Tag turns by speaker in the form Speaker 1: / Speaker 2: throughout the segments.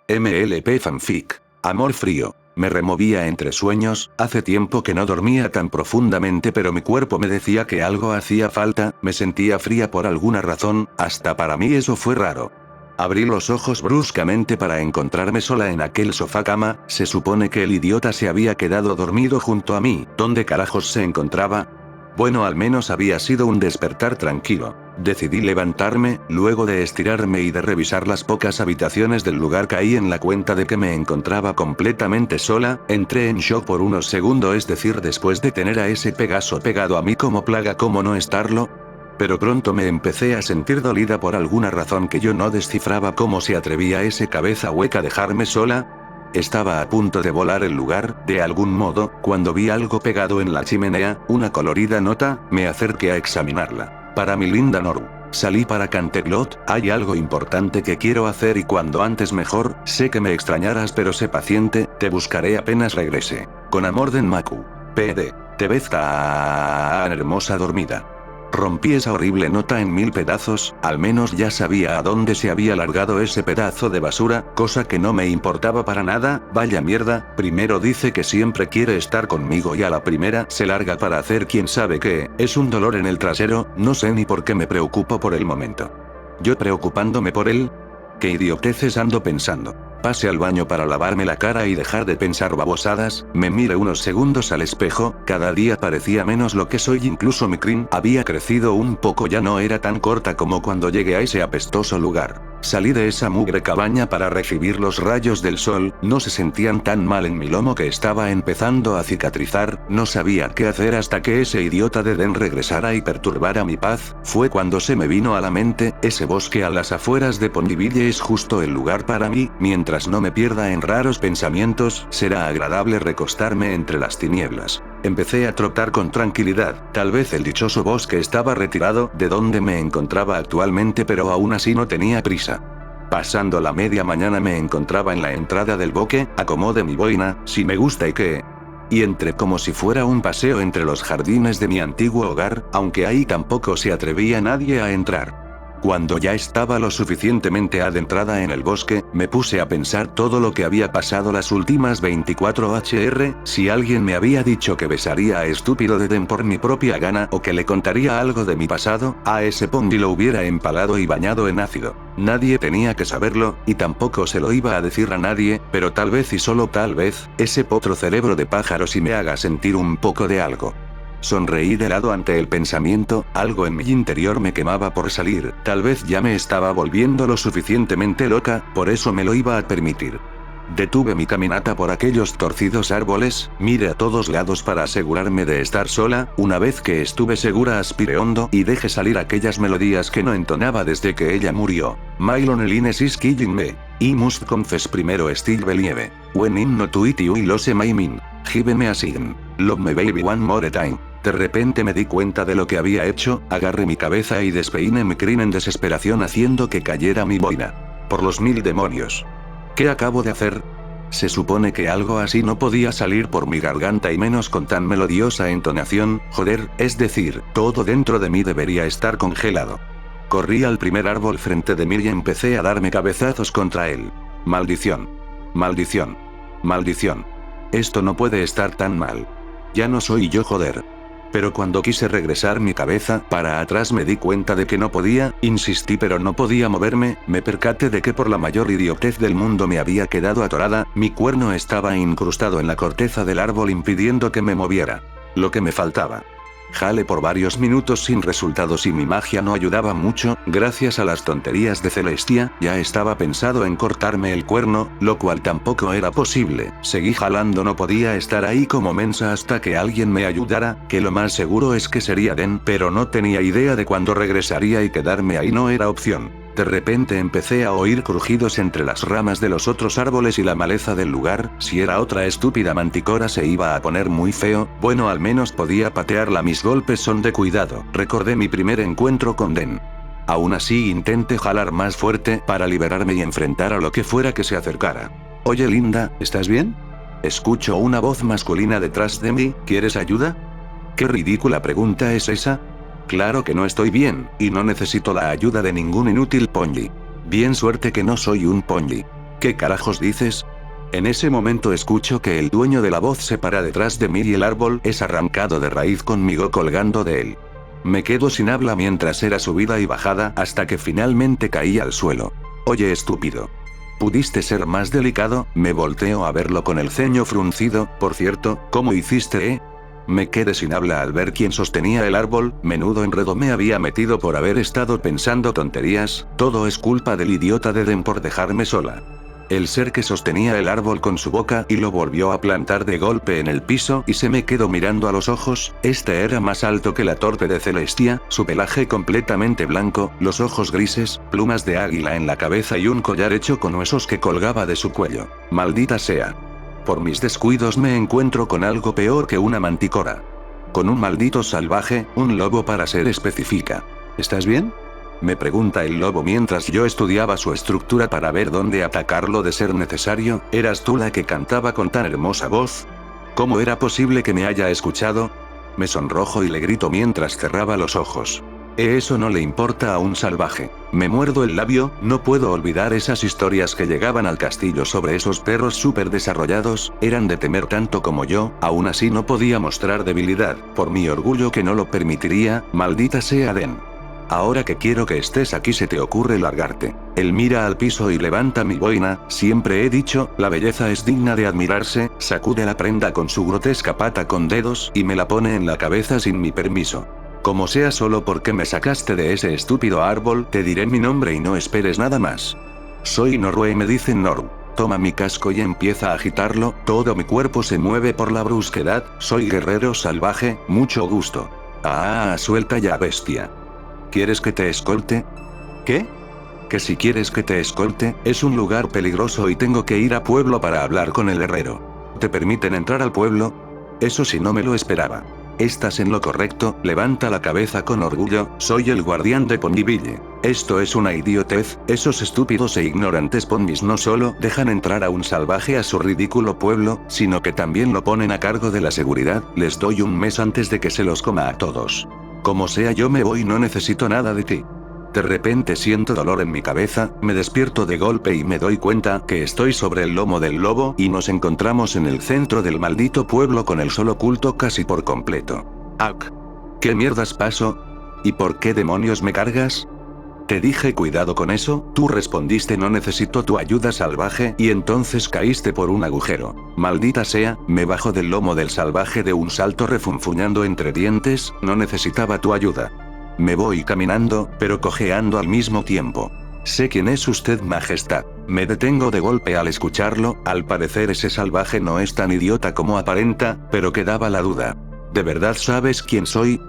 Speaker 1: MLP Fanfic. Amor frío. Me removía entre sueños, hace tiempo que no dormía tan profundamente, pero mi cuerpo me decía que algo hacía falta, me sentía fría por alguna razón, hasta para mí eso fue raro. Abrí los ojos bruscamente para encontrarme sola en aquel sofá cama, se supone que el idiota se había quedado dormido junto a mí, ¿dónde carajos se encontraba? Bueno, al menos había sido un despertar tranquilo. Decidí levantarme, luego de estirarme y de revisar las pocas habitaciones del lugar caí en la cuenta de que me encontraba completamente sola, entré en shock por unos segundos, es decir, después de tener a ese Pegaso pegado a mí como plaga, ¿cómo no estarlo? Pero pronto me empecé a sentir dolida por alguna razón que yo no descifraba. ¿Cómo se atrevía ese cabeza hueca a dejarme sola? Estaba a punto de volar el lugar, de algún modo, cuando vi algo pegado en la chimenea, una colorida nota, me acerqué a examinarla. Para mi linda Noru. Salí para Canterlot, hay algo importante que quiero hacer y cuando antes mejor, sé que me extrañarás pero sé paciente, te buscaré apenas regrese. Con amor Denmaku. PD. Te ves tan hermosa dormida. Rompí esa horrible nota en 1000 pedazos, al menos ya sabía a dónde se había largado ese pedazo de basura, cosa que no me importaba para nada. Vaya mierda, primero dice que siempre quiere estar conmigo y a la primera se larga para hacer quién sabe qué, es un dolor en el trasero, no sé ni por qué me preocupo por el momento. ¿Yo preocupándome por él? ¿Qué idioteces ando pensando? Pase al baño para lavarme la cara y dejar de pensar babosadas, me miré unos segundos al espejo, cada día parecía menos lo que soy, incluso mi crin había crecido un poco, ya no era tan corta como cuando llegué a ese apestoso lugar. Salí de esa mugre cabaña para recibir los rayos del sol, no se sentían tan mal en mi lomo que estaba empezando a cicatrizar, no sabía qué hacer hasta que ese idiota de Den regresara y perturbara mi paz, fue cuando se me vino a la mente, ese bosque a las afueras de Ponyville es justo el lugar para mí, mientras no me pierda en raros pensamientos, será agradable recostarme entre las tinieblas. Empecé a trotar con tranquilidad, tal vez el dichoso bosque estaba retirado de donde me encontraba actualmente, pero aún así no tenía prisa. Pasando la media mañana me encontraba en la entrada del bosque, acomodé mi boina, si me gusta y qué. Y entré como si fuera un paseo entre los jardines de mi antiguo hogar, aunque ahí tampoco se atrevía nadie a entrar. Cuando ya estaba lo suficientemente adentrada en el bosque, me puse a pensar todo lo que había pasado las últimas 24 hr, si alguien me había dicho que besaría a estúpido de Den por mi propia gana o que le contaría algo de mi pasado, a ese Pondy lo hubiera empalado y bañado en ácido. Nadie tenía que saberlo, y tampoco se lo iba a decir a nadie, pero tal vez y solo tal vez, ese potro cerebro de pájaro sí me haga sentir un poco de algo. Sonreí de lado ante el pensamiento, algo en mi interior me quemaba por salir, tal vez ya me estaba volviendo lo suficientemente loca, por eso me lo iba a permitir. Detuve mi caminata por aquellos torcidos árboles, miré a todos lados para asegurarme de estar sola, una vez que estuve segura aspiré hondo y dejé salir aquellas melodías que no entonaba desde que ella murió. My loneliness is killing me. I must confess primero still believe. When I'm not with you I lose my mind. Give me a sign. Love me baby one more time. De repente me di cuenta de lo que había hecho, agarré mi cabeza y despeiné mi crin en desesperación haciendo que cayera mi boina. Por los 1000 demonios. ¿Qué acabo de hacer? Se supone que algo así no podía salir por mi garganta y menos con tan melodiosa entonación, joder, es decir, todo dentro de mí debería estar congelado. Corrí al primer árbol frente de mí y empecé a darme cabezazos contra él. Maldición. Maldición. Maldición. Esto no puede estar tan mal. Ya no soy yo, joder. Pero cuando quise regresar mi cabeza para atrás me di cuenta de que no podía, insistí pero no podía moverme, me percaté de que por la mayor idiotez del mundo me había quedado atorada, mi cuerno estaba incrustado en la corteza del árbol impidiendo que me moviera. Lo que me faltaba. Jalé por varios minutos sin resultados y mi magia no ayudaba mucho, gracias a las tonterías de Celestia, ya estaba pensado en cortarme el cuerno, lo cual tampoco era posible, seguí jalando, no podía estar ahí como mensa hasta que alguien me ayudara, que lo más seguro es que sería Den, pero no tenía idea de cuándo regresaría y quedarme ahí no era opción. De repente empecé a oír crujidos entre las ramas de los otros árboles y la maleza del lugar, si era otra estúpida manticora se iba a poner muy feo, bueno al menos podía patearla, mis golpes son de cuidado, recordé mi primer encuentro con Den. Aún así intenté jalar más fuerte para liberarme y enfrentar a lo que fuera que se acercara. Oye linda, ¿estás bien? Escucho una voz masculina detrás de mí, ¿quieres ayuda? ¿Qué ridícula pregunta es esa? Claro que no estoy bien, y no necesito la ayuda de ningún inútil Ponji. Bien suerte que no soy un Ponji. ¿Qué carajos dices? En ese momento escucho que el dueño de la voz se para detrás de mí y el árbol es arrancado de raíz conmigo colgando de él. Me quedo sin habla mientras era subida y bajada hasta que finalmente caí al suelo. Oye, estúpido. ¿Pudiste ser más delicado? Me volteo a verlo con el ceño fruncido. Por cierto, ¿cómo hiciste, Me quedé sin habla al ver quién sostenía el árbol. Menudo enredo me había metido por haber estado pensando tonterías. Todo es culpa del idiota de Den por dejarme sola. El ser que sostenía el árbol con su boca y lo volvió a plantar de golpe en el piso y se me quedó mirando a los ojos. Este era más alto que la torre de Celestia, su pelaje completamente blanco, los ojos grises, plumas de águila en la cabeza y un collar hecho con huesos que colgaba de su cuello. Maldita sea. Por mis descuidos me encuentro con algo peor que una manticora. Con un maldito salvaje, un lobo para ser específica. ¿Estás bien? Me pregunta el lobo mientras yo estudiaba su estructura para ver dónde atacarlo de ser necesario. ¿Eras tú la que cantaba con tan hermosa voz? ¿Cómo era posible que me haya escuchado? Me sonrojo y le grito mientras cerraba los ojos. Eso no le importa a un salvaje. Me muerdo el labio, no puedo olvidar esas historias que llegaban al castillo sobre esos perros súper desarrollados, eran de temer tanto como yo, aún así no podía mostrar debilidad, por mi orgullo que no lo permitiría, maldita sea Den. Ahora que quiero que estés aquí se te ocurre largarte. Él mira al piso y levanta mi boina. Siempre he dicho, la belleza es digna de admirarse. Sacude la prenda con su grotesca pata con dedos y me la pone en la cabeza sin mi permiso. Como sea solo porque me sacaste de ese estúpido árbol, te diré mi nombre y no esperes nada más. Soy Norue y me dicen Noru. Toma mi casco y empieza a agitarlo, todo mi cuerpo se mueve por la brusquedad. Soy guerrero salvaje, mucho gusto. Suelta ya, bestia. ¿Quieres que te escolte? ¿Qué? Que si quieres que te escolte, es un lugar peligroso y tengo que ir a pueblo para hablar con el herrero. ¿Te permiten entrar al pueblo? Eso sí no me lo esperaba. Estás en lo correcto, levanta la cabeza con orgullo, soy el guardián de Ponyville. Esto es una idiotez, esos estúpidos e ignorantes Ponys no solo dejan entrar a un salvaje a su ridículo pueblo, sino que también lo ponen a cargo de la seguridad. Les doy un mes antes de que se los coma a todos. Como sea yo me voy, no necesito nada de ti. De repente siento dolor en mi cabeza, me despierto de golpe y me doy cuenta que estoy sobre el lomo del lobo y nos encontramos en el centro del maldito pueblo con el sol oculto casi por completo. ¡Ak! ¿Qué mierdas pasó? ¿Y por qué demonios me cargas? Te dije cuidado con eso, tú respondiste no necesito tu ayuda salvaje y entonces caíste por un agujero. Maldita sea, me bajo del lomo del salvaje de un salto refunfuñando entre dientes, no necesitaba tu ayuda. Me voy caminando, pero cojeando al mismo tiempo. Sé quién es usted, majestad. Me detengo de golpe al escucharlo, al parecer ese salvaje no es tan idiota como aparenta, pero quedaba la duda. ¿De verdad sabes quién soy?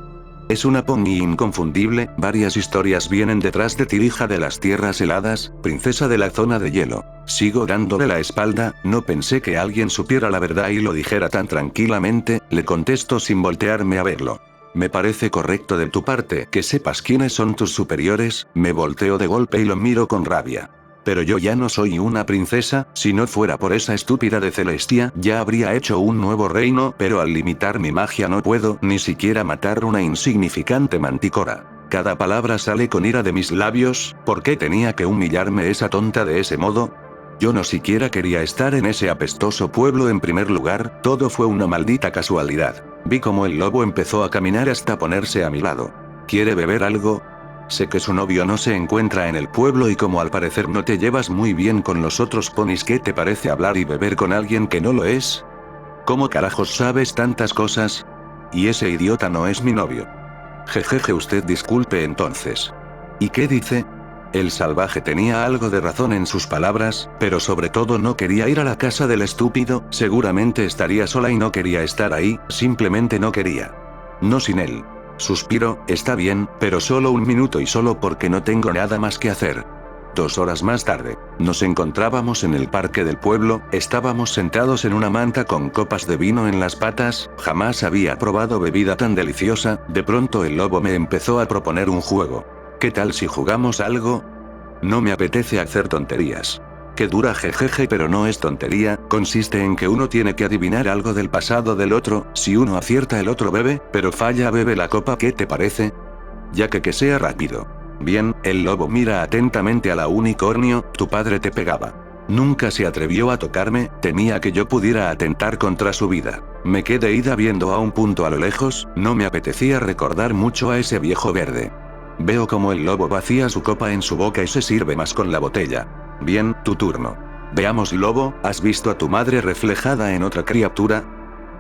Speaker 1: Es una pony inconfundible, varias historias vienen detrás de ti, hija de las tierras heladas, princesa de la zona de hielo. Sigo dándole la espalda, no pensé que alguien supiera la verdad y lo dijera tan tranquilamente, le contesto sin voltearme a verlo. Me parece correcto de tu parte que sepas quiénes son tus superiores. Me volteo de golpe y lo miro con rabia. Pero yo ya no soy una princesa, si no fuera por esa estúpida de Celestia, ya habría hecho un nuevo reino, pero al limitar mi magia no puedo ni siquiera matar una insignificante manticora. Cada palabra sale con ira de mis labios. ¿Por qué tenía que humillarme esa tonta de ese modo? Yo no siquiera quería estar en ese apestoso pueblo en primer lugar, todo fue una maldita casualidad. Vi como el lobo empezó a caminar hasta ponerse a mi lado. ¿Quiere beber algo? Sé que su novio no se encuentra en el pueblo y como al parecer no te llevas muy bien con los otros ponis, ¿qué te parece hablar y beber con alguien que no lo es? ¿Cómo carajos sabes tantas cosas? Y ese idiota no es mi novio. Jejeje, usted disculpe entonces. ¿Y qué dice? El salvaje tenía algo de razón en sus palabras, pero sobre todo no quería ir a la casa del estúpido, seguramente estaría sola y no quería estar ahí, simplemente no quería. No sin él. Suspiro, está bien, pero solo un minuto y solo porque no tengo nada más que hacer. 2 horas más tarde, nos encontrábamos en el parque del pueblo, estábamos sentados en una manta con copas de vino en las patas, jamás había probado bebida tan deliciosa. De pronto el lobo me empezó a proponer un juego. ¿Qué tal si jugamos algo? No me apetece hacer tonterías. Qué dura, jejeje, pero no es tontería, consiste en que uno tiene que adivinar algo del pasado del otro, si uno acierta el otro bebe, pero falla bebe la copa, ¿qué te parece? Ya que sea rápido. Bien, el lobo mira atentamente a la unicornio, tu padre te pegaba. Nunca se atrevió a tocarme, temía que yo pudiera atentar contra su vida. Me quedé ida viendo a un punto a lo lejos, no me apetecía recordar mucho a ese viejo verde. Veo como el lobo vacía su copa en su boca y se sirve más con la botella. Bien, tu turno. Veamos, lobo, ¿has visto a tu madre reflejada en otra criatura?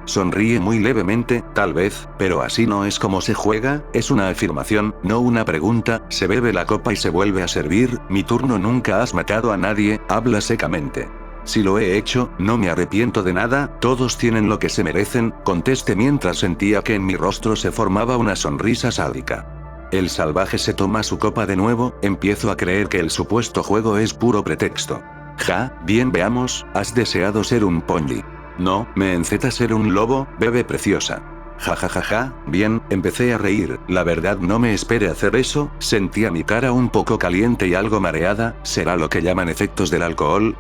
Speaker 1: Sonríe muy levemente, tal vez, pero así no es como se juega, es una afirmación, no una pregunta. Se bebe la copa y se vuelve a servir. Mi turno. Nunca has matado a nadie, habla secamente. Si lo he hecho, no me arrepiento de nada, todos tienen lo que se merecen, contesté mientras sentía que en mi rostro se formaba una sonrisa sádica. El salvaje se toma su copa de nuevo, empiezo a creer que el supuesto juego es puro pretexto. Ja, bien, veamos, ¿has deseado ser un pony? No, me enceta ser un lobo, bebé preciosa. Ja ja ja ja, bien, empecé a reír, la verdad no me esperé hacer eso, sentía mi cara un poco caliente y algo mareada, ¿será lo que llaman efectos del alcohol?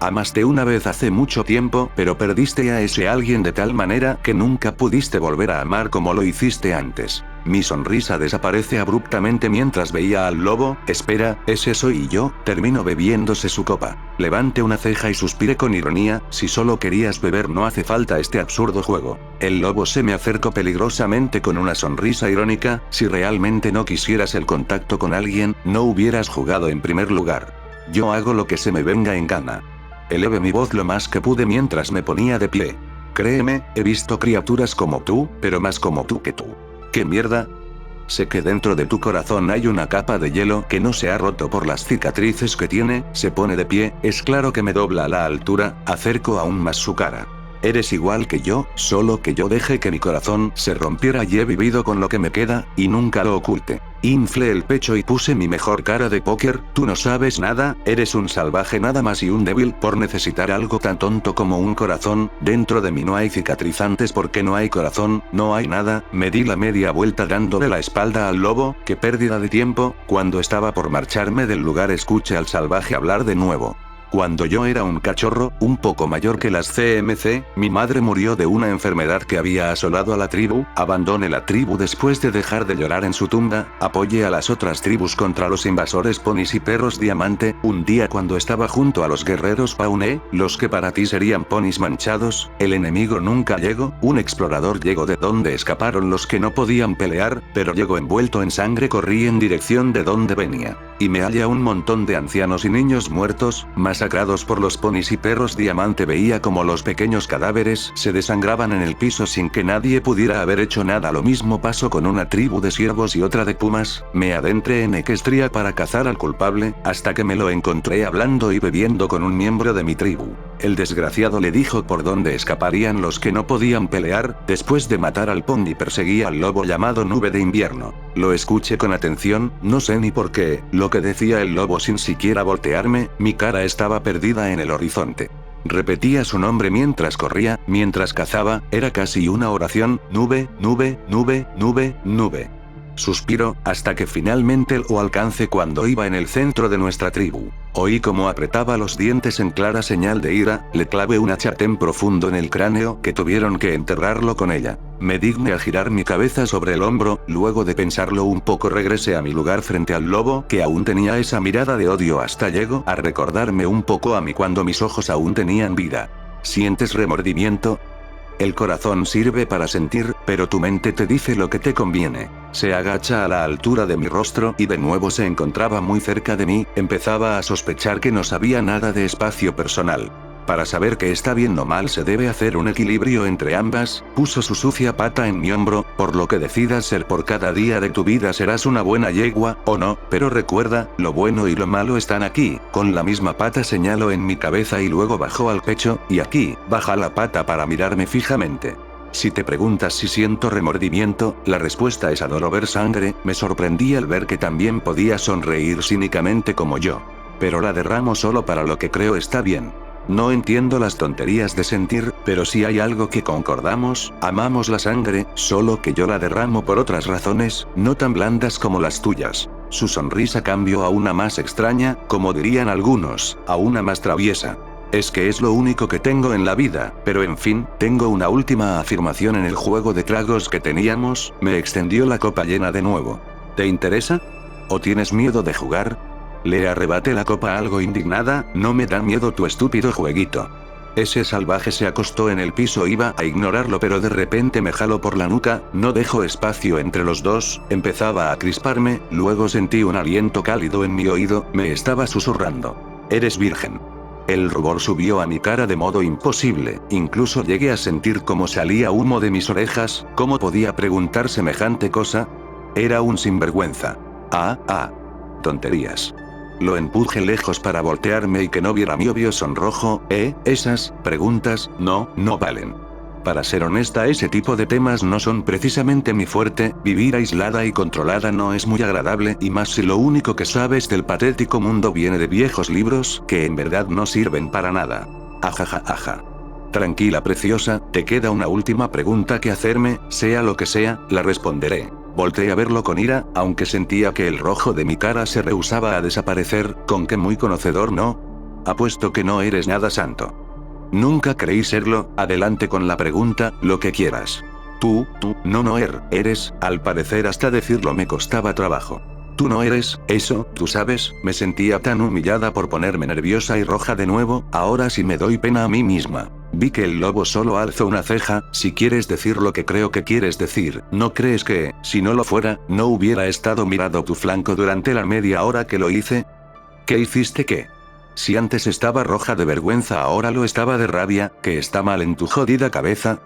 Speaker 1: Amaste una vez hace mucho tiempo, pero perdiste a ese alguien de tal manera que nunca pudiste volver a amar como lo hiciste antes. Mi sonrisa desaparece abruptamente mientras veía al lobo. Espera, ¿ese soy yo? Termino bebiéndose su copa. Levanté una ceja y suspiré con ironía, si solo querías beber no hace falta este absurdo juego. El lobo se me acercó peligrosamente con una sonrisa irónica, si realmente no quisieras el contacto con alguien, no hubieras jugado en primer lugar. Yo hago lo que se me venga en gana. Elevé mi voz lo más que pude mientras me ponía de pie. Créeme, he visto criaturas como tú, pero más como tú que tú. ¿Qué mierda? Sé que dentro de tu corazón hay una capa de hielo que no se ha roto por las cicatrices que tiene. Se pone de pie, es claro que me dobla a la altura, acerco aún más su cara. Eres igual que yo, solo que yo dejé que mi corazón se rompiera y he vivido con lo que me queda, y nunca lo oculté. Inflé el pecho y puse mi mejor cara de póker. Tú no sabes nada, eres un salvaje nada más y un débil por necesitar algo tan tonto como un corazón. Dentro de mí no hay cicatrizantes porque no hay corazón, no hay nada. Me di la media vuelta dándole la espalda al lobo. Qué pérdida de tiempo. Cuando estaba por marcharme del lugar escuché al salvaje hablar de nuevo. Cuando yo era un cachorro, un poco mayor que las CMC, mi madre murió de una enfermedad que había asolado a la tribu, abandoné la tribu después de dejar de llorar en su tumba, apoyé a las otras tribus contra los invasores ponis y perros diamante. Un día cuando estaba junto a los guerreros Paune, los que para ti serían ponis manchados, el enemigo nunca llegó, un explorador llegó de donde escaparon los que no podían pelear, pero llegó envuelto en sangre, corrí en dirección de donde venía. Y me hallé a un montón de ancianos y niños muertos, masacrados por los ponis y perros diamante. Veía como los pequeños cadáveres se desangraban en el piso sin que nadie pudiera haber hecho nada. Lo mismo pasó con una tribu de ciervos y otra de pumas. Me adentré en Equestria para cazar al culpable, hasta que me lo encontré hablando y bebiendo con un miembro de mi tribu. El desgraciado le dijo por dónde escaparían los que no podían pelear. Después de matar al pony perseguía al lobo llamado Nube de Invierno. Lo escuché con atención, no sé ni por qué, lo que decía el lobo sin siquiera voltearme, mi cara estaba perdida en el horizonte. Repetía su nombre mientras corría, mientras cazaba, era casi una oración, nube, nube, nube, nube, nube. Suspiro, hasta que finalmente lo alcancé cuando iba en el centro de nuestra tribu. Oí cómo apretaba los dientes en clara señal de ira, le clavé un hachatén profundo en el cráneo que tuvieron que enterrarlo con ella. Me digné a girar mi cabeza sobre el hombro, luego de pensarlo un poco regresé a mi lugar frente al lobo, que aún tenía esa mirada de odio hasta llegó a recordarme un poco a mí cuando mis ojos aún tenían vida. ¿Sientes remordimiento? El corazón sirve para sentir, pero tu mente te dice lo que te conviene. Se agacha a la altura de mi rostro y de nuevo se encontraba muy cerca de mí. Empezaba a sospechar que no sabía nada de espacio personal. Para saber que está bien o mal se debe hacer un equilibrio entre ambas. Puso su sucia pata en mi hombro, por lo que decidas ser por cada día de tu vida serás una buena yegua, o no, pero recuerda, lo bueno y lo malo están aquí. Con la misma pata señaló en mi cabeza y luego bajó al pecho, y aquí, baja la pata para mirarme fijamente. Si te preguntas si siento remordimiento, la respuesta es adoro ver sangre. Me sorprendí al ver que también podía sonreír cínicamente como yo. Pero la derramo solo para lo que creo está bien. No entiendo las tonterías de sentir, pero si hay algo que concordamos, amamos la sangre, solo que yo la derramo por otras razones, no tan blandas como las tuyas. Su sonrisa cambió a una más extraña, como dirían algunos, a una más traviesa. Es que es lo único que tengo en la vida, pero en fin, tengo una última afirmación en el juego de tragos que teníamos. Me extendió la copa llena de nuevo. ¿Te interesa? ¿O tienes miedo de jugar? Le arrebaté la copa algo indignada, no me da miedo tu estúpido jueguito. Ese salvaje se acostó en el piso, iba a ignorarlo pero de repente me jaló por la nuca, no dejó espacio entre los dos, empezaba a crisparme, luego sentí un aliento cálido en mi oído, me estaba susurrando. Eres virgen. El rubor subió a mi cara de modo imposible, incluso llegué a sentir cómo salía humo de mis orejas, ¿cómo podía preguntar semejante cosa? Era un sinvergüenza. Tonterías. Lo empujé lejos para voltearme y que no viera mi obvio sonrojo, esas preguntas, no valen. Para ser honesta, ese tipo de temas no son precisamente mi fuerte, vivir aislada y controlada no es muy agradable y más si lo único que sabes del patético mundo viene de viejos libros que en verdad no sirven para nada. Ajaja. Tranquila preciosa, te queda una última pregunta que hacerme, sea lo que sea, la responderé. Volté a verlo con ira, aunque sentía que el rojo de mi cara se rehusaba a desaparecer, con que muy conocedor no. Apuesto que no eres nada santo. Nunca creí serlo, adelante con la pregunta, lo que quieras. Tú, no eres, al parecer hasta decirlo me costaba trabajo. Tú no eres, eso, tú sabes, me sentía tan humillada por ponerme nerviosa y roja de nuevo, ahora sí me doy pena a mí misma. Vi que el lobo solo alzó una ceja, si quieres decir lo que creo que quieres decir, ¿no crees que, si no lo fuera, no hubiera estado mirando tu flanco durante la media hora que lo hice? ¿Qué hiciste qué? Si antes estaba roja de vergüenza ahora lo estaba de rabia, ¿qué está mal en tu jodida cabeza?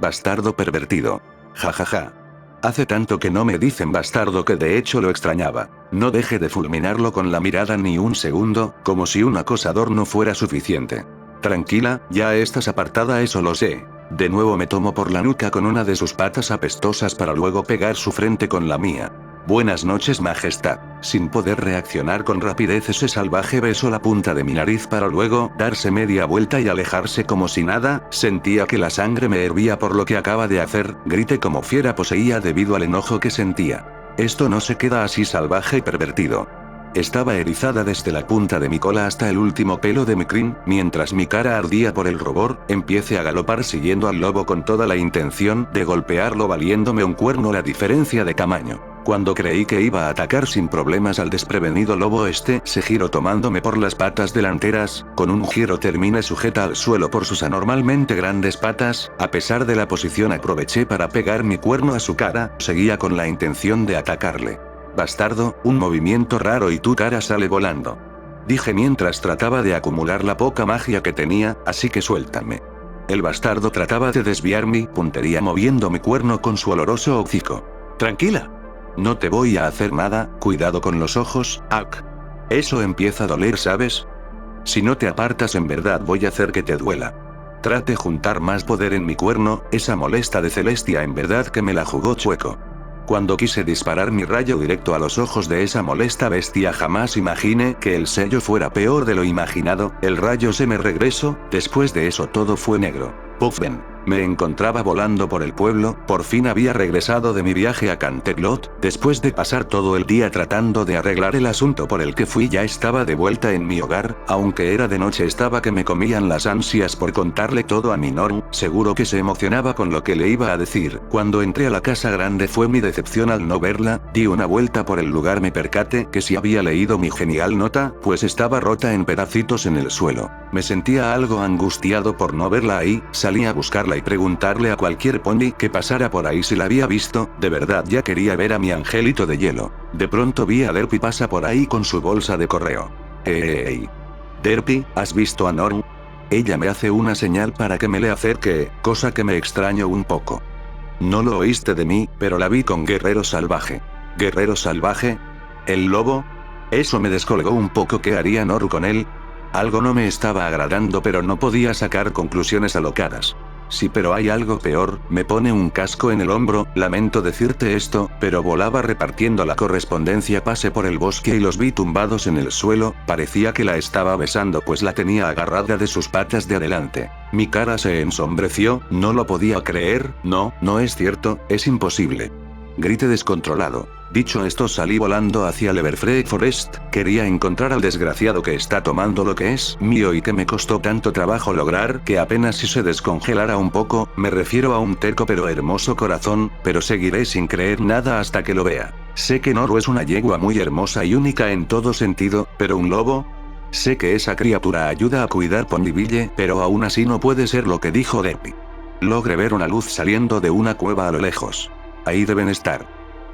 Speaker 1: Bastardo pervertido. Jajaja. Hace tanto que no me dicen bastardo que de hecho lo extrañaba. No dejé de fulminarlo con la mirada ni un segundo, como si un acosador no fuera suficiente. Tranquila, ya estás apartada, eso lo sé. De nuevo me tomó por la nuca con una de sus patas apestosas para luego pegar su frente con la mía. Buenas noches, majestad. Sin poder reaccionar con rapidez, ese salvaje besó la punta de mi nariz para luego darse media vuelta y alejarse como si nada. Sentía que la sangre me hervía por lo que acaba de hacer, grité como fiera poseída debido al enojo que sentía. Esto no se queda así, salvaje y pervertido. Estaba erizada desde la punta de mi cola hasta el último pelo de mi crin, mientras mi cara ardía por el rubor, empecé a galopar siguiendo al lobo con toda la intención de golpearlo valiéndome un cuerno la diferencia de tamaño. Cuando creí que iba a atacar sin problemas al desprevenido lobo, se giró tomándome por las patas delanteras, con un giro terminé sujeta al suelo por sus anormalmente grandes patas, a pesar de la posición aproveché para pegar mi cuerno a su cara, seguía con la intención de atacarle. Bastardo, un movimiento raro y tu cara sale volando. Dije mientras trataba de acumular la poca magia que tenía, así que suéltame. El bastardo trataba de desviar mi puntería moviendo mi cuerno con su oloroso hocico. Tranquila. No te voy a hacer nada, cuidado con los ojos, Eso empieza a doler, ¿sabes? Si no te apartas en verdad voy a hacer que te duela. Trate juntar más poder en mi cuerno, esa molesta de Celestia en verdad que me la jugó chueco. Cuando quise disparar mi rayo directo a los ojos de esa molesta bestia jamás imaginé que el sello fuera peor de lo imaginado, el rayo se me regresó, después de eso todo fue negro. Puff ven. Me encontraba volando por el pueblo, por fin había regresado de mi viaje a Canterlot, después de pasar todo el día tratando de arreglar el asunto por el que fui ya estaba de vuelta en mi hogar, aunque era de noche estaba que me comían las ansias por contarle todo a mi Norm, seguro que se emocionaba con lo que le iba a decir. Cuando entré a la casa grande fue mi decepción al no verla, di una vuelta por el lugar me percaté que si había leído mi genial nota, pues estaba rota en pedacitos en el suelo. Me sentía algo angustiado por no verla ahí, salí a buscarla y preguntarle a cualquier pony que pasara por ahí si la había visto, de verdad ya quería ver a mi angelito de hielo. De pronto vi a Derpy pasa por ahí con su bolsa de correo. Hey. Derpy, ¿has visto a Norm? Ella me hace una señal para que me le acerque, cosa que me extraño un poco. No lo oíste de mí, pero la vi con Guerrero Salvaje. ¿Guerrero Salvaje? ¿El lobo? Eso me descolgó un poco. ¿Qué haría Norm con él? Algo no me estaba agradando pero no podía sacar conclusiones alocadas. Sí, pero hay algo peor, me pone un casco en el hombro, lamento decirte esto, pero volaba repartiendo la correspondencia, pasé por el bosque y los vi tumbados en el suelo, parecía que la estaba besando pues la tenía agarrada de sus patas de adelante. Mi cara se ensombreció, no lo podía creer, no es cierto, es imposible. Grité descontrolado. Dicho esto salí volando hacia el Everfree Forest, quería encontrar al desgraciado que está tomando lo que es mío y que me costó tanto trabajo lograr que apenas si se descongelara un poco, me refiero a un terco pero hermoso corazón, pero seguiré sin creer nada hasta que lo vea. Sé que Noru es una yegua muy hermosa y única en todo sentido, pero ¿un lobo? Sé que esa criatura ayuda a cuidar Ponyville, pero aún así no puede ser lo que dijo Debbie. Logré ver una luz saliendo de una cueva a lo lejos. Ahí deben estar.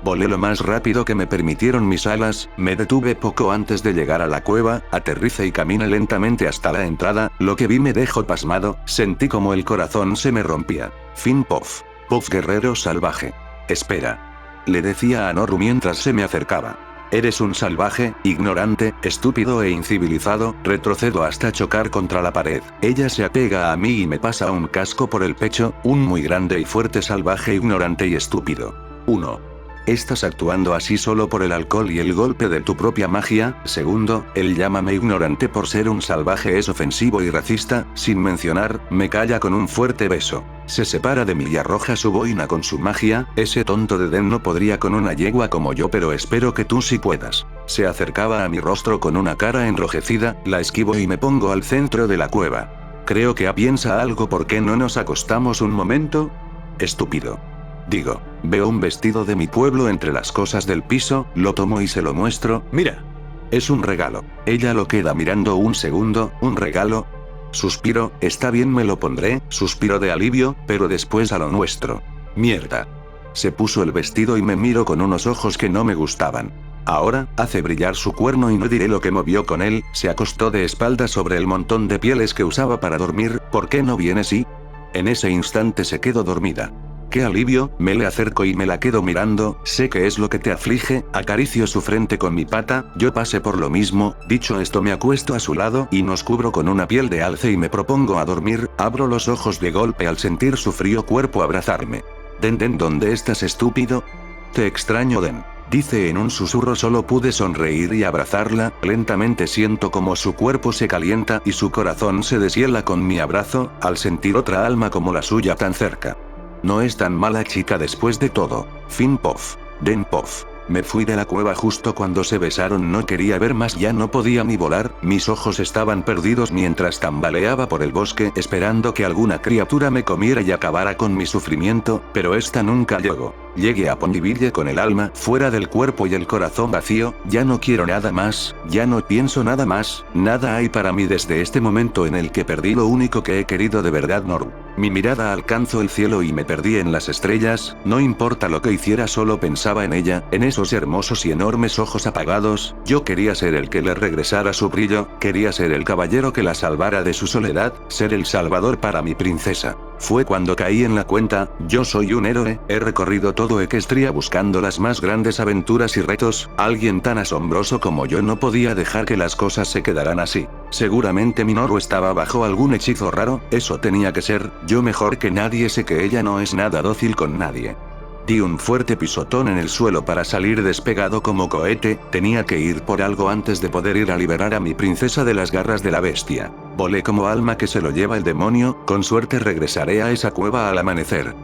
Speaker 1: Volé lo más rápido que me permitieron mis alas, me detuve poco antes de llegar a la cueva, aterricé y caminé lentamente hasta la entrada, lo que vi me dejó pasmado, sentí como el corazón se me rompía. Fin Puff. Puff guerrero salvaje. Espera. Le decía a Noru mientras se me acercaba. Eres un salvaje, ignorante, estúpido e incivilizado, retrocedo hasta chocar contra la pared. Ella se apega a mí y me pasa un casco por el pecho, un muy grande y fuerte salvaje ignorante y estúpido. 1. Estás actuando así solo por el alcohol y el golpe de tu propia magia. Segundo, el llámame ignorante por ser un salvaje es ofensivo y racista, sin mencionar, me calla con un fuerte beso. Se separa de mí y arroja su boina con su magia, ese tonto de Den no podría con una yegua como yo pero espero que tú sí puedas. Se acercaba a mi rostro con una cara enrojecida, la esquivo y me pongo al centro de la cueva. Creo que piensa algo. ¿Por qué no nos acostamos un momento? Estúpido. Digo, veo un vestido de mi pueblo entre las cosas del piso, lo tomo y se lo muestro. Mira. Es un regalo. Ella lo queda mirando un segundo. ¿Un regalo? Suspiro, está bien, me lo pondré, suspiro de alivio, pero después a lo nuestro. Mierda. Se puso el vestido y me miró con unos ojos que no me gustaban. Ahora, hace brillar su cuerno y no diré lo que movió con él, se acostó de espaldas sobre el montón de pieles que usaba para dormir. ¿Por qué no vienes y? En ese instante se quedó dormida. ¡Qué alivio! Me le acerco y me la quedo mirando. Sé que es lo que te aflige, acaricio su frente con mi pata, yo pasé por lo mismo. Dicho esto me acuesto a su lado y nos cubro con una piel de alce y me propongo a dormir. Abro los ojos de golpe al sentir su frío cuerpo abrazarme. Den, ¿dónde estás, estúpido? Te extraño, Den. Dice en un susurro. Solo pude sonreír y abrazarla. Lentamente siento como su cuerpo se calienta y su corazón se deshiela con mi abrazo, al sentir otra alma como la suya tan cerca. No es tan mala chica después de todo. Fin Puff. Den Puff. Me fui de la cueva justo cuando se besaron. No quería ver más, ya no podía ni volar, mis ojos estaban perdidos mientras tambaleaba por el bosque esperando que alguna criatura me comiera y acabara con mi sufrimiento, pero esta nunca llegó. Llegué a Ponyville con el alma fuera del cuerpo y el corazón vacío, ya no quiero nada más, ya no pienso nada más, nada hay para mí desde este momento en el que perdí lo único que he querido de verdad, Noru. Mi mirada alcanzó el cielo y me perdí en las estrellas, no importa lo que hiciera solo pensaba en ella, en esos hermosos y enormes ojos apagados, yo quería ser el que le regresara su brillo, quería ser el caballero que la salvara de su soledad, ser el salvador para mi princesa. Fue cuando caí en la cuenta, yo soy un héroe, he recorrido todo Equestria buscando las más grandes aventuras y retos, alguien tan asombroso como yo no podía dejar que las cosas se quedaran así. Seguramente mi Noru estaba bajo algún hechizo raro, eso tenía que ser, yo mejor que nadie sé que ella no es nada dócil con nadie. Di un fuerte pisotón en el suelo para salir despegado como cohete, tenía que ir por algo antes de poder ir a liberar a mi princesa de las garras de la bestia. Volé como alma que se lo lleva el demonio, con suerte regresaré a esa cueva al amanecer.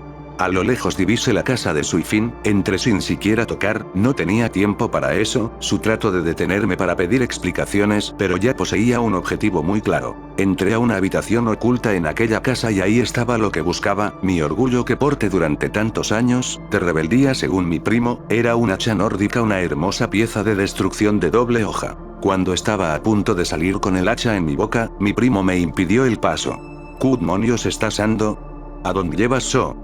Speaker 1: A lo lejos divisé la casa de Suifin, entré sin siquiera tocar, no tenía tiempo para eso, su trato de detenerme para pedir explicaciones, pero ya poseía un objetivo muy claro. Entré a una habitación oculta en aquella casa y ahí estaba lo que buscaba, mi orgullo que porté durante tantos años, de rebeldía según mi primo, era un hacha nórdica, una hermosa pieza de destrucción de doble hoja. Cuando estaba a punto de salir con el hacha en mi boca, mi primo me impidió el paso. ¿Qué demonios estás ando? ¿A dónde llevas so?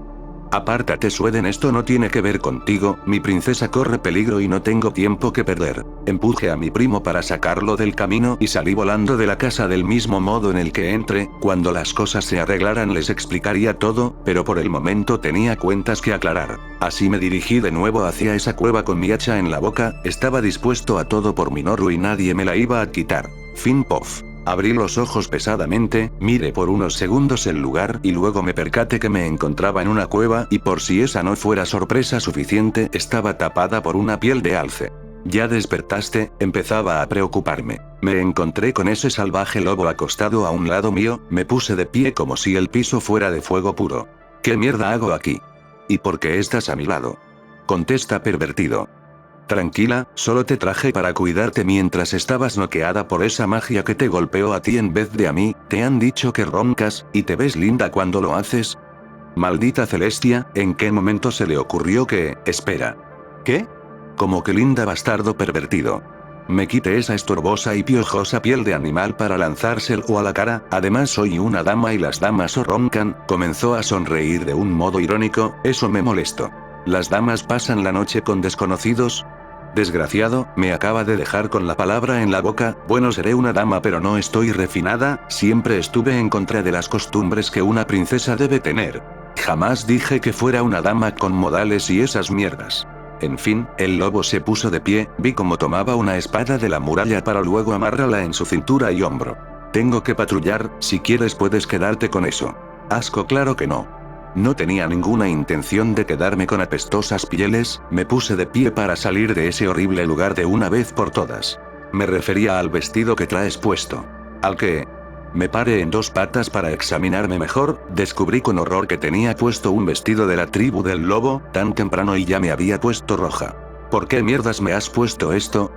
Speaker 1: Apártate, Sueden, esto no tiene que ver contigo, mi princesa corre peligro y no tengo tiempo que perder. Empujé a mi primo para sacarlo del camino y salí volando de la casa del mismo modo en el que entré. Cuando las cosas se arreglaran les explicaría todo, pero por el momento tenía cuentas que aclarar. Así me dirigí de nuevo hacia esa cueva con mi hacha en la boca, estaba dispuesto a todo por mi Noru y nadie me la iba a quitar. Fin Puff. Abrí los ojos pesadamente, miré por unos segundos el lugar y luego me percaté que me encontraba en una cueva y por si esa no fuera sorpresa suficiente, estaba tapada por una piel de alce. ¿Ya despertaste? Empezaba a preocuparme. Me encontré con ese salvaje lobo acostado a un lado mío, me puse de pie como si el piso fuera de fuego puro. ¿Qué mierda hago aquí? ¿Y por qué estás a mi lado? Contesta, pervertido. Tranquila, solo te traje para cuidarte mientras estabas noqueada por esa magia que te golpeó a ti en vez de a mí. ¿Te han dicho que roncas, y te ves linda cuando lo haces? Maldita Celestia, ¿en qué momento se le ocurrió que, espera? ¿Qué? Como que linda bastardo pervertido. Me quite esa estorbosa y piojosa piel de animal para lanzárselo a la cara, además soy una dama y las damas o roncan, comenzó a sonreír de un modo irónico, eso me molestó. ¿Las damas pasan la noche con desconocidos? Desgraciado, me acaba de dejar con la palabra en la boca. Bueno, seré una dama pero no estoy refinada, siempre estuve en contra de las costumbres que una princesa debe tener. Jamás dije que fuera una dama con modales y esas mierdas. En fin, el lobo se puso de pie, vi cómo tomaba una espada de la muralla para luego amarrarla en su cintura y hombro. Tengo que patrullar, si quieres puedes quedarte con eso. Asco, claro que no. No tenía ninguna intención de quedarme con apestosas pieles, me puse de pie para salir de ese horrible lugar de una vez por todas. Me refería al vestido que traes puesto. Al que... Me paré en dos patas para examinarme mejor, descubrí con horror que tenía puesto un vestido de la tribu del lobo, tan temprano y ya me había puesto roja. ¿Por qué mierdas me has puesto esto?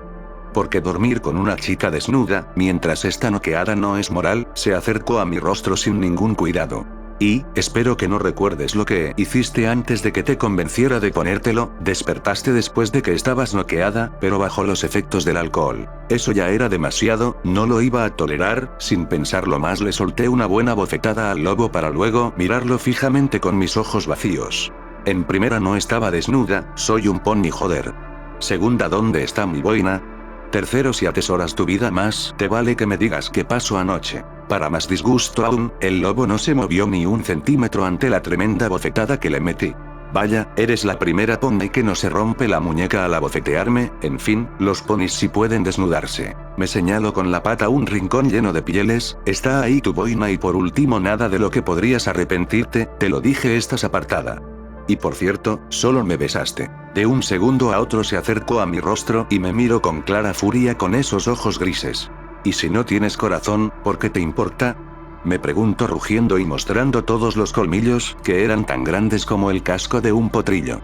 Speaker 1: Porque dormir con una chica desnuda, mientras está noqueada no es moral, se acercó a mi rostro sin ningún cuidado. Y, espero que no recuerdes lo que hiciste antes de que te convenciera de ponértelo, despertaste después de que estabas noqueada, pero bajo los efectos del alcohol. Eso ya era demasiado, no lo iba a tolerar, sin pensarlo más le solté una buena bofetada al lobo para luego mirarlo fijamente con mis ojos vacíos. En primera no estaba desnuda, soy un pony joder. Segunda, ¿dónde está mi boina? Tercero, si atesoras tu vida más, te vale que me digas qué pasó anoche. Para más disgusto aún, el lobo no se movió ni un centímetro ante la tremenda bofetada que le metí. Vaya, eres la primera pony que no se rompe la muñeca al abofetearme. En fin, los ponis sí pueden desnudarse. Me señalo con la pata un rincón lleno de pieles, está ahí tu boina y por último nada de lo que podrías arrepentirte, te lo dije, estás apartada. Y por cierto, solo me besaste. De un segundo a otro se acercó a mi rostro y me miró con clara furia con esos ojos grises. ¿Y si no tienes corazón, por qué te importa? Me preguntó rugiendo y mostrando todos los colmillos, que eran tan grandes como el casco de un potrillo.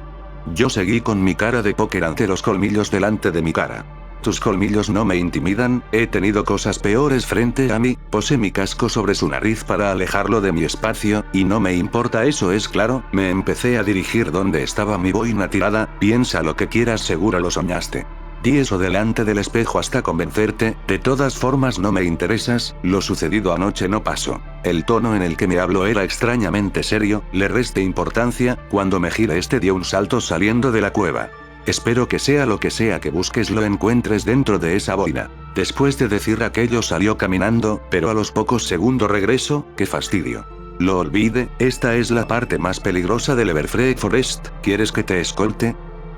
Speaker 1: Yo seguí con mi cara de póker ante los colmillos delante de mi cara. Tus colmillos no me intimidan, he tenido cosas peores frente a mí, posé mi casco sobre su nariz para alejarlo de mi espacio, y no me importa, eso es claro, me empecé a dirigir donde estaba mi boina tirada, piensa lo que quieras, seguro lo soñaste. Di eso delante del espejo hasta convencerte, de todas formas no me interesas, lo sucedido anoche no pasó. El tono en el que me habló era extrañamente serio, le resté importancia, cuando me giré dio un salto saliendo de la cueva. Espero que sea lo que sea que busques lo encuentres dentro de esa boina. Después de decir aquello salió caminando, pero a los pocos segundos regresó, qué fastidio. Lo olvide, esta es la parte más peligrosa del Everfree Forest, ¿quieres que te escolte?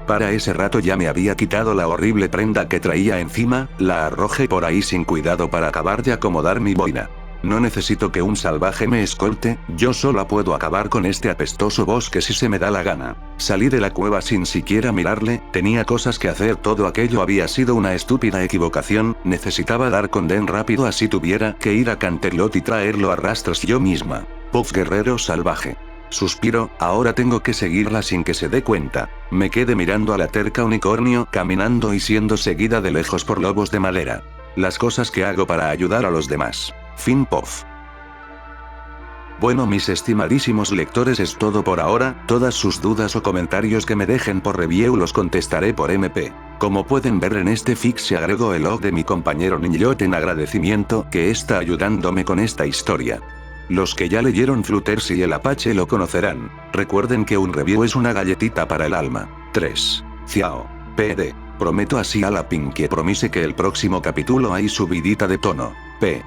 Speaker 1: Para ese rato ya me había quitado la horrible prenda que traía encima, la arrojé por ahí sin cuidado para acabar de acomodar mi boina. No necesito que un salvaje me escolte, yo sola puedo acabar con este apestoso bosque si se me da la gana. Salí de la cueva sin siquiera mirarle, tenía cosas que hacer, todo aquello había sido una estúpida equivocación, necesitaba dar con Den rápido así tuviera que ir a Canterlot y traerlo a rastros yo misma. Puff, guerrero salvaje. Suspiro, ahora tengo que seguirla sin que se dé cuenta. Me quedé mirando a la terca unicornio caminando y siendo seguida de lejos por lobos de madera. Las cosas que hago para ayudar a los demás. Fin Puff. Bueno, mis estimadísimos lectores, es todo por ahora, todas sus dudas o comentarios que me dejen por review los contestaré por MP. Como pueden ver en este fic se agregó el log de mi compañero Ninjot en agradecimiento, que está ayudándome con esta historia. Los que ya leyeron Fluters y el Apache lo conocerán. Recuerden que un review es una galletita para el alma. 3. Ciao. PD. Prometo así a la Pinkie Promise que el próximo capítulo hay subidita de tono. P.